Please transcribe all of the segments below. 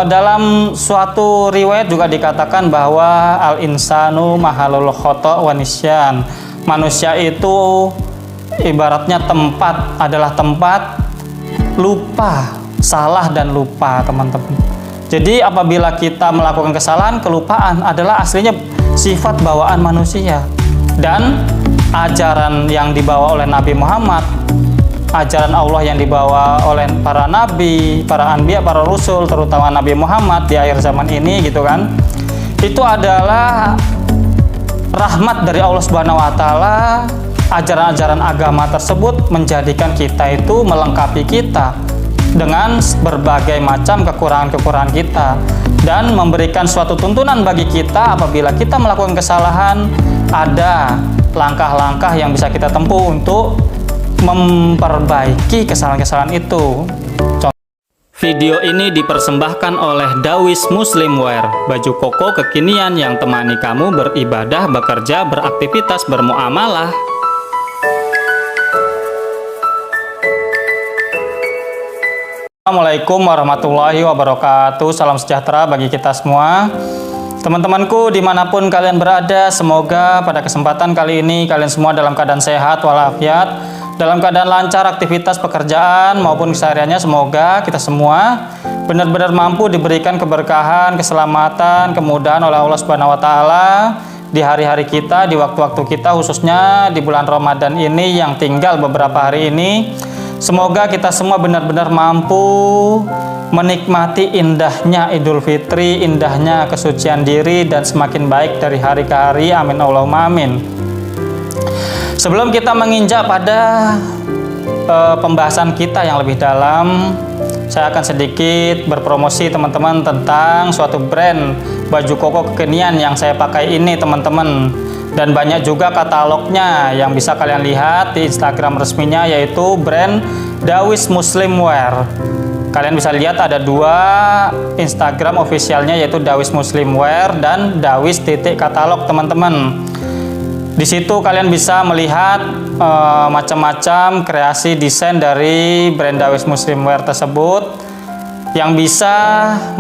Dalam suatu riwayat juga dikatakan bahwa al-insanu mahalul khata' wa nisyan. Manusia itu ibaratnya adalah tempat lupa, salah dan lupa, teman-teman. Jadi apabila kita melakukan kesalahan, kelupaan adalah aslinya sifat bawaan manusia. Dan ajaran yang dibawa oleh Nabi Muhammad, ajaran Allah yang dibawa oleh para nabi, para anbiya, para rasul, terutama Nabi Muhammad di akhir zaman ini gitu kan, itu adalah rahmat dari Allah Subhanahu wa taala. Ajaran-ajaran agama tersebut menjadikan kita itu, melengkapi kita dengan berbagai macam kekurangan-kekurangan kita, dan memberikan suatu tuntunan bagi kita apabila kita melakukan kesalahan. Ada langkah-langkah yang bisa kita tempuh untuk memperbaiki kesalahan-kesalahan itu. Video ini dipersembahkan oleh Dawis Muslimwear, baju koko kekinian yang temani kamu beribadah, bekerja, beraktivitas, bermuamalah. Assalamualaikum warahmatullahi wabarakatuh. Salam sejahtera bagi kita semua. Teman-temanku dimanapun kalian berada, semoga pada kesempatan kali ini kalian semua dalam keadaan sehat walafiat, dalam keadaan lancar aktivitas pekerjaan maupun kesehariannya. Semoga kita semua benar-benar mampu diberikan keberkahan, keselamatan, kemudahan oleh Allah Subhanahu wa taala di hari-hari kita, di waktu-waktu kita, khususnya di bulan Ramadan ini yang tinggal beberapa hari ini. Semoga kita semua benar-benar mampu menikmati indahnya Idul Fitri, indahnya kesucian diri, dan semakin baik dari hari ke hari. Amin Allahumma amin. Sebelum kita menginjak pada pembahasan kita yang lebih dalam, saya akan sedikit berpromosi teman-teman tentang suatu brand baju koko kekinian yang saya pakai ini, teman-teman. Dan banyak juga katalognya yang bisa kalian lihat di Instagram resminya, yaitu brand Dawis Muslimwear. Kalian bisa lihat ada dua Instagram officialnya, yaitu Dawis Muslimwear dan Dawis.katalog, teman-teman. Di situ kalian bisa melihat macam-macam kreasi desain dari brand Dawis Muslimwear tersebut, yang bisa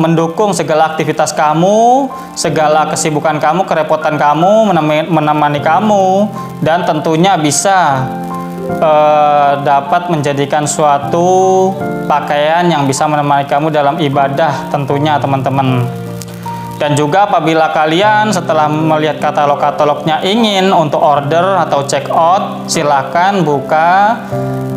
mendukung segala aktivitas kamu, segala kesibukan kamu, kerepotan kamu, menemani kamu, dan tentunya bisa dapat menjadikan suatu pakaian yang bisa menemani kamu dalam ibadah tentunya, teman-teman. Dan juga apabila kalian setelah melihat katalog-katalognya ingin untuk order atau check out, silakan buka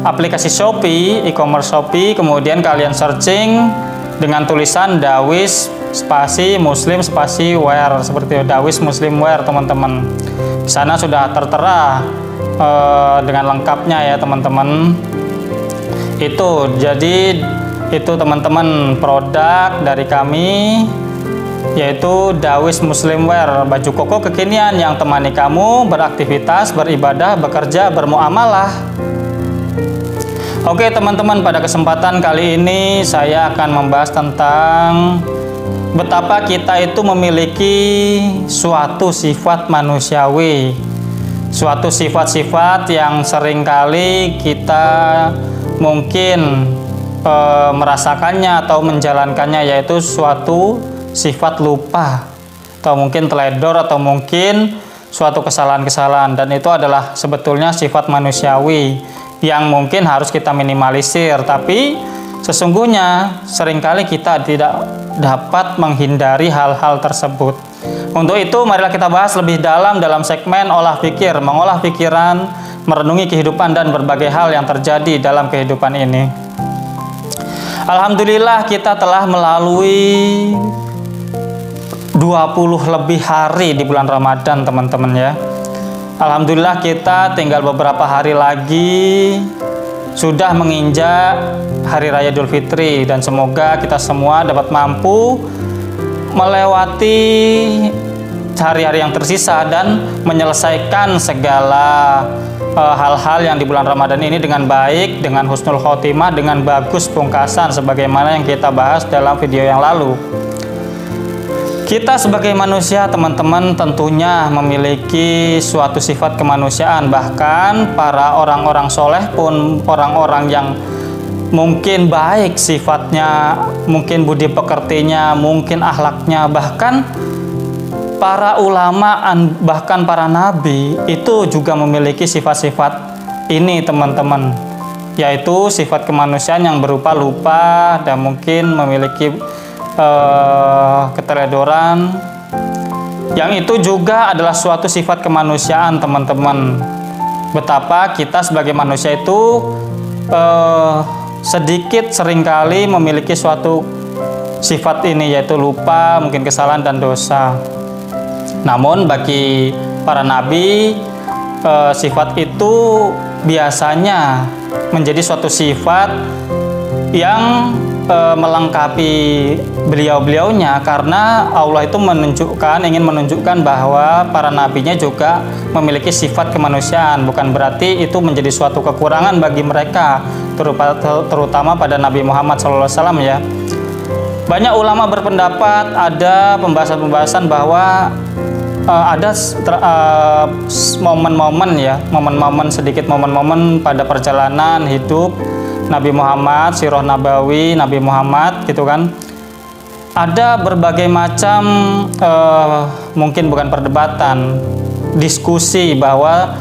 aplikasi Shopee, e-commerce Shopee, kemudian kalian searching dengan tulisan Dawis spasi Muslim spasi wear, seperti itu, Dawis Muslimwear, teman-teman. Di sana sudah tertera dengan lengkapnya ya, teman-teman. Jadi itu teman-teman produk dari kami, yaitu Dawis Muslimwear, baju koko kekinian yang temani kamu beraktivitas, beribadah, bekerja, bermuamalah. Oke teman-teman, pada kesempatan kali ini saya akan membahas tentang betapa kita itu memiliki suatu sifat manusiawi, suatu sifat-sifat yang seringkali kita mungkin merasakannya atau menjalankannya, yaitu suatu sifat lupa, atau mungkin teledor, atau mungkin suatu kesalahan-kesalahan. Dan itu adalah sebetulnya sifat manusiawi yang mungkin harus kita minimalisir, tapi sesungguhnya seringkali kita tidak dapat menghindari hal-hal tersebut. Untuk itu marilah kita bahas lebih dalam segmen olah pikir, mengolah pikiran, merenungi kehidupan dan berbagai hal yang terjadi dalam kehidupan ini. Alhamdulillah kita telah melalui 20 lebih hari di bulan Ramadan, teman-teman ya. Alhamdulillah kita tinggal beberapa hari lagi sudah menginjak Hari Raya Idul Fitri, dan semoga kita semua dapat mampu melewati hari-hari yang tersisa dan menyelesaikan segala hal-hal yang di bulan Ramadan ini dengan baik, dengan husnul khotimah, dengan bagus pungkasan, sebagaimana yang kita bahas dalam video yang lalu. Kita sebagai manusia, teman-teman, tentunya memiliki suatu sifat kemanusiaan. Bahkan para orang-orang soleh pun, orang-orang yang mungkin baik sifatnya, mungkin budi pekertinya, mungkin akhlaknya, bahkan para ulama, bahkan para nabi itu juga memiliki sifat-sifat ini teman-teman, yaitu sifat kemanusiaan yang berupa lupa dan mungkin memiliki keteledoran, yang itu juga adalah suatu sifat kemanusiaan teman-teman. Betapa kita sebagai manusia itu sedikit seringkali memiliki suatu sifat ini, yaitu lupa, mungkin kesalahan dan dosa. Namun bagi para nabi, sifat itu biasanya menjadi suatu sifat yang melengkapi beliau-beliaunya, karena Allah itu ingin menunjukkan bahwa para nabinya juga memiliki sifat kemanusiaan. Bukan berarti itu menjadi suatu kekurangan bagi mereka, terutama pada Nabi Muhammad SAW ya. Banyak ulama berpendapat, ada pembahasan-pembahasan bahwa ada momen-momen pada perjalanan hidup Nabi Muhammad, sirah nabawi Nabi Muhammad gitu kan. Ada berbagai macam mungkin bukan perdebatan, diskusi, bahwa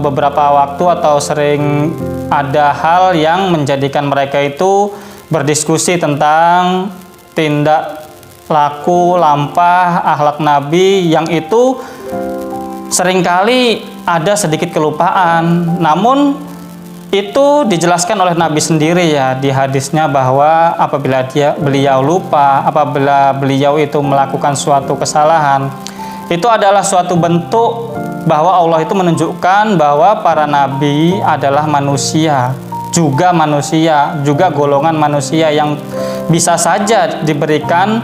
beberapa waktu atau sering ada hal yang menjadikan mereka itu berdiskusi tentang tindak laku, lampah, akhlak Nabi, yang itu seringkali ada sedikit kelupaan. Namun itu dijelaskan oleh Nabi sendiri ya di hadisnya, bahwa apabila beliau lupa, apabila beliau itu melakukan suatu kesalahan, itu adalah suatu bentuk bahwa Allah itu menunjukkan bahwa para nabi adalah manusia, juga golongan manusia yang bisa saja diberikan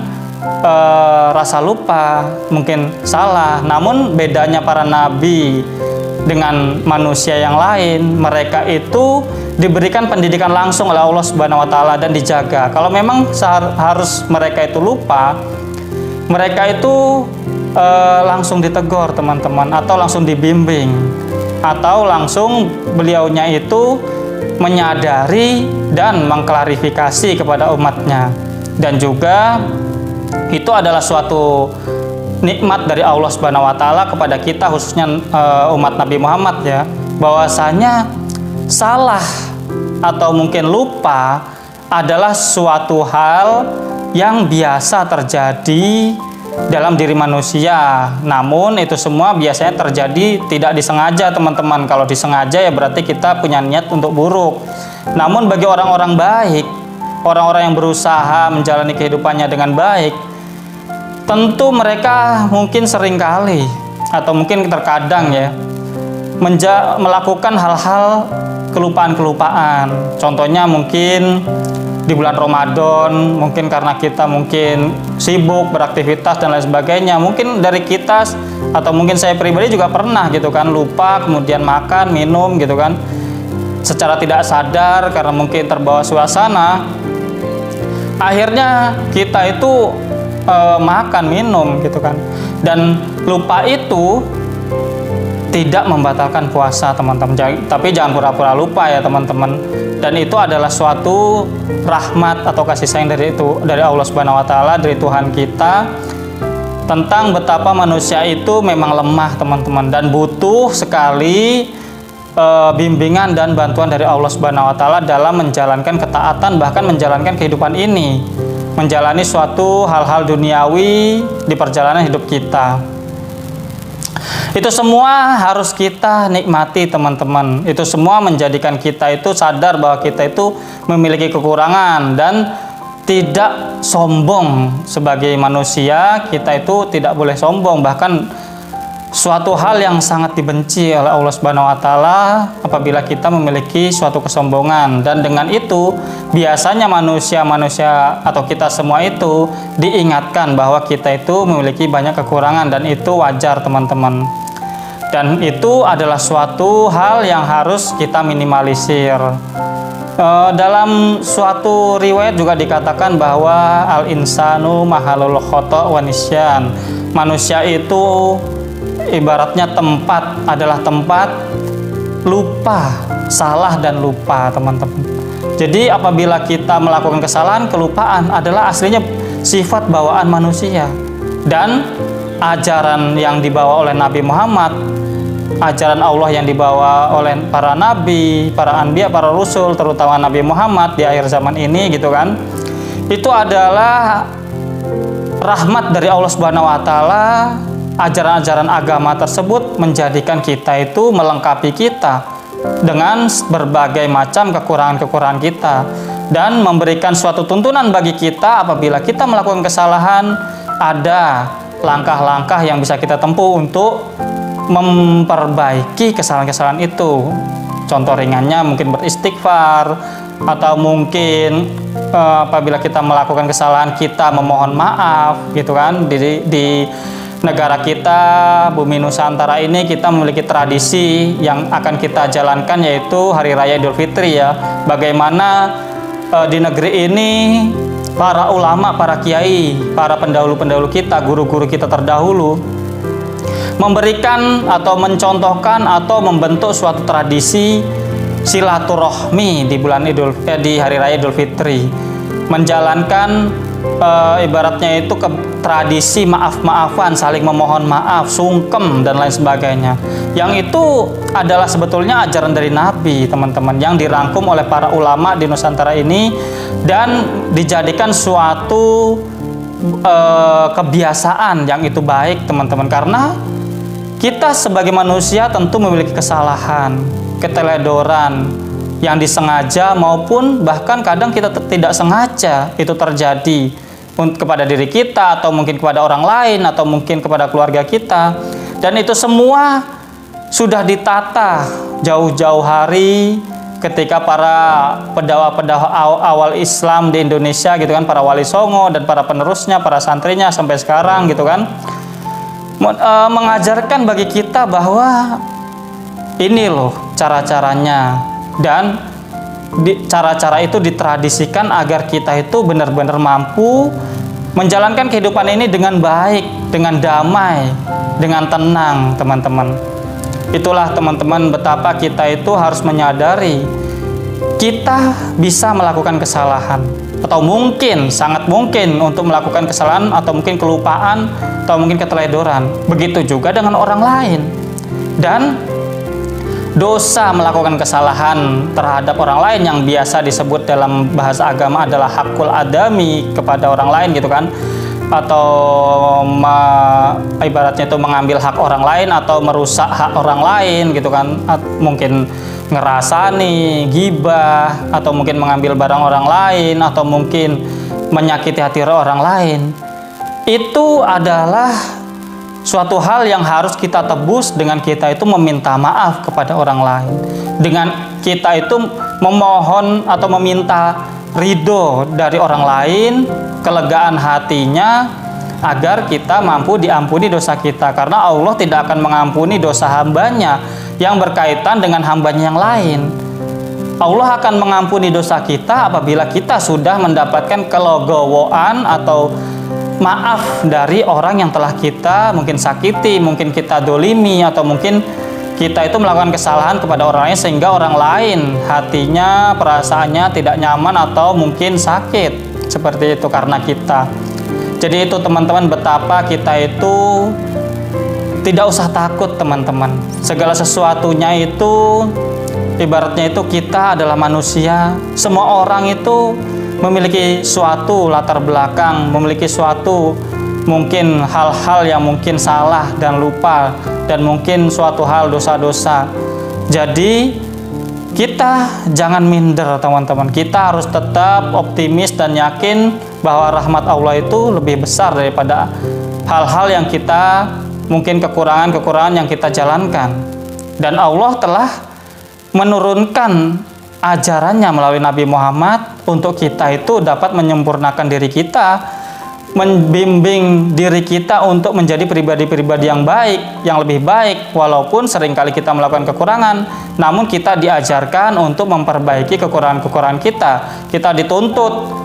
rasa lupa, mungkin salah. Namun bedanya para nabi dengan manusia yang lain, mereka itu diberikan pendidikan langsung oleh Allah Subhanahu wa taala dan dijaga. Kalau memang harus mereka itu lupa, mereka itu langsung ditegur teman-teman, atau langsung dibimbing, atau langsung beliaunya itu menyadari dan mengklarifikasi kepada umatnya. Dan juga itu adalah suatu nikmat dari Allah Subhanahu wa taala kepada kita, khususnya umat Nabi Muhammad ya, bahwasanya salah atau mungkin lupa adalah suatu hal yang biasa terjadi dalam diri manusia. Namun itu semua biasanya terjadi tidak disengaja teman-teman. Kalau disengaja ya berarti kita punya niat untuk buruk. Namun bagi orang-orang baik, orang-orang yang berusaha menjalani kehidupannya dengan baik, tentu mereka mungkin seringkali atau mungkin terkadang ya melakukan hal-hal kelupaan-kelupaan. Contohnya mungkin di bulan Ramadan, mungkin karena kita mungkin sibuk beraktivitas dan lain sebagainya, mungkin dari kita atau mungkin saya pribadi juga pernah gitu kan, lupa kemudian makan, minum gitu kan, secara tidak sadar karena mungkin terbawa suasana. Akhirnya kita itu makan, minum gitu kan. Dan lupa itu tidak membatalkan puasa teman-teman, tapi jangan pura-pura lupa ya teman-teman. Dan itu adalah suatu rahmat atau kasih sayang dari Allah Subhanahu wa taala, dari Tuhan kita, tentang betapa manusia itu memang lemah teman-teman, dan butuh sekali bimbingan dan bantuan dari Allah Subhanahu wa taala dalam menjalankan ketaatan, bahkan menjalankan kehidupan ini, menjalani suatu hal-hal duniawi di perjalanan hidup kita. Itu semua harus kita nikmati teman-teman. Itu semua menjadikan kita itu sadar bahwa kita itu memiliki kekurangan dan tidak sombong. Sebagai manusia kita itu tidak boleh sombong, bahkan suatu hal yang sangat dibenci oleh Allah Subhanahu wa taala apabila kita memiliki suatu kesombongan. Dan dengan itu biasanya manusia-manusia atau kita semua itu diingatkan bahwa kita itu memiliki banyak kekurangan, dan itu wajar teman-teman. Dan itu adalah suatu hal yang harus kita minimalisir. Dalam suatu riwayat juga dikatakan bahwa al-insanu mahalul khata' wa nisyan. Manusia itu ibaratnya adalah tempat lupa, salah dan lupa teman-teman. Jadi apabila kita melakukan kesalahan, kelupaan adalah aslinya sifat bawaan manusia. Dan ajaran yang dibawa oleh Nabi Muhammad, ajaran Allah yang dibawa oleh para nabi, para anbiya, para rasul, terutama Nabi Muhammad di akhir zaman ini gitu kan, itu adalah rahmat dari Allah Subhanahu wa taala. Ajaran-ajaran agama tersebut menjadikan kita itu, melengkapi kita dengan berbagai macam kekurangan-kekurangan kita, dan memberikan suatu tuntunan bagi kita apabila kita melakukan kesalahan. Ada langkah-langkah yang bisa kita tempuh untuk memperbaiki kesalahan-kesalahan itu. Contoh ringannya mungkin beristighfar, atau mungkin apabila kita melakukan kesalahan kita memohon maaf gitu kan. Di negara kita, bumi Nusantara ini, kita memiliki tradisi yang akan kita jalankan, yaitu Hari Raya Idul Fitri ya. Bagaimana di negeri ini para ulama, para kiai, para pendahulu-pendahulu kita, guru-guru kita terdahulu memberikan atau mencontohkan atau membentuk suatu tradisi silaturahmi di di Hari Raya Idul Fitri, menjalankan ibaratnya itu tradisi maaf-maafan, saling memohon maaf, sungkem dan lain sebagainya. Yang itu adalah sebetulnya ajaran dari Nabi, teman-teman, yang dirangkum oleh para ulama di Nusantara ini dan dijadikan suatu kebiasaan yang itu baik, teman-teman, karena kita sebagai manusia tentu memiliki kesalahan, keteledoran yang disengaja maupun bahkan kadang kita tidak sengaja itu terjadi kepada diri kita, atau mungkin kepada orang lain, atau mungkin kepada keluarga kita. Dan itu semua sudah ditata jauh-jauh hari ketika para pendahwa-pendahwa awal Islam di Indonesia gitu kan, para wali songo dan para penerusnya, para santrinya sampai sekarang gitu kan, mengajarkan bagi kita bahwa ini loh cara-caranya, dan cara-cara itu ditradisikan agar kita itu benar-benar mampu menjalankan kehidupan ini dengan baik, dengan damai, dengan tenang, teman-teman. Itulah, teman-teman, betapa kita itu harus menyadari kita bisa melakukan kesalahan, atau mungkin, sangat mungkin untuk melakukan kesalahan, atau mungkin kelupaan, atau mungkin keteledoran. Begitu juga dengan orang lain. Dan dosa melakukan kesalahan terhadap orang lain yang biasa disebut dalam bahasa agama adalah hakul adami, kepada orang lain gitu kan, atau ibaratnya itu mengambil hak orang lain atau merusak hak orang lain gitu kan, mungkin ngerasani, gibah, atau mungkin mengambil barang orang lain, atau mungkin menyakiti hati orang lain. Itu adalah suatu hal yang harus kita tebus dengan kita itu meminta maaf kepada orang lain, dengan kita itu memohon atau meminta ridho dari orang lain, kelegaan hatinya, agar kita mampu diampuni dosa kita. Karena Allah tidak akan mengampuni dosa hambanya yang berkaitan dengan hambanya yang lain. Allah akan mengampuni dosa kita apabila kita sudah mendapatkan kelegowoan atau maaf dari orang yang telah kita mungkin sakiti, mungkin kita dolimi, atau mungkin kita itu melakukan kesalahan kepada orang lain sehingga orang lain hatinya, perasaannya tidak nyaman atau mungkin sakit seperti itu karena kita. Jadi itu, teman-teman, betapa kita itu tidak usah takut, teman-teman. Segala sesuatunya itu ibaratnya itu kita adalah manusia. Semua orang itu memiliki suatu latar belakang, memiliki suatu mungkin hal-hal yang mungkin salah dan lupa, dan mungkin suatu hal dosa-dosa. Jadi kita jangan minder, teman-teman. Kita harus tetap optimis dan yakin bahwa rahmat Allah itu lebih besar daripada hal-hal yang kita mungkin kekurangan-kekurangan yang kita jalankan. Dan Allah telah menurunkan ajarannya melalui Nabi Muhammad untuk kita itu dapat menyempurnakan diri kita, membimbing diri kita untuk menjadi pribadi-pribadi yang baik, yang lebih baik. Walaupun seringkali kita melakukan kekurangan, namun kita diajarkan untuk memperbaiki kekurangan-kekurangan kita. Kita dituntut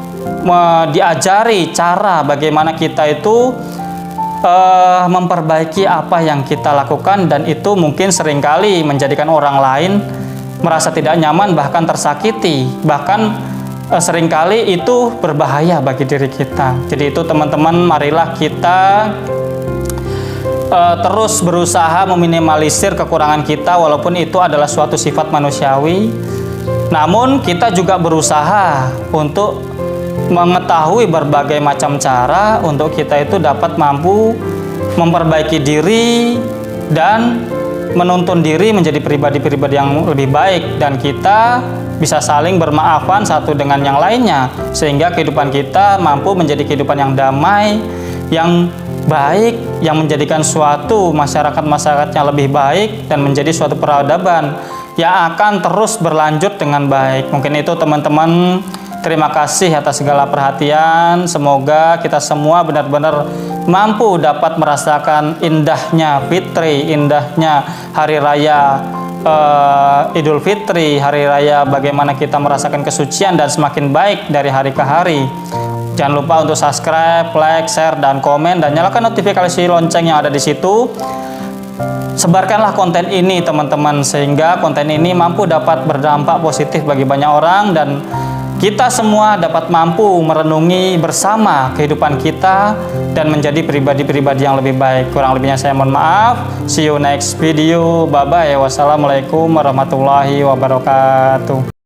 diajari cara bagaimana kita itu memperbaiki apa yang kita lakukan, dan itu mungkin seringkali menjadikan orang lain merasa tidak nyaman, bahkan tersakiti, bahkan seringkali itu berbahaya bagi diri kita. Jadi itu teman-teman, marilah kita terus berusaha meminimalisir kekurangan kita, walaupun itu adalah suatu sifat manusiawi. Namun kita juga berusaha untuk mengetahui berbagai macam cara untuk kita itu dapat mampu memperbaiki diri dan menuntun diri menjadi pribadi-pribadi yang lebih baik, dan kita bisa saling bermaafan satu dengan yang lainnya, sehingga kehidupan kita mampu menjadi kehidupan yang damai, yang baik, yang menjadikan suatu masyarakat yang lebih baik dan menjadi suatu peradaban yang akan terus berlanjut dengan baik. Mungkin itu teman-teman. Terima kasih atas segala perhatian. Semoga kita semua benar-benar mampu dapat merasakan indahnya Fitri, indahnya Hari Raya Idul Fitri, Hari Raya bagaimana kita merasakan kesucian dan semakin baik dari hari ke hari. Jangan lupa untuk subscribe, like, share, dan komen, dan nyalakan notifikasi lonceng yang ada di situ. Sebarkanlah konten ini teman-teman, sehingga konten ini mampu dapat berdampak positif bagi banyak orang, dan kita semua dapat mampu merenungi bersama kehidupan kita dan menjadi pribadi-pribadi yang lebih baik. Kurang lebihnya saya mohon maaf. See you next video. Bye-bye. Wassalamualaikum warahmatullahi wabarakatuh.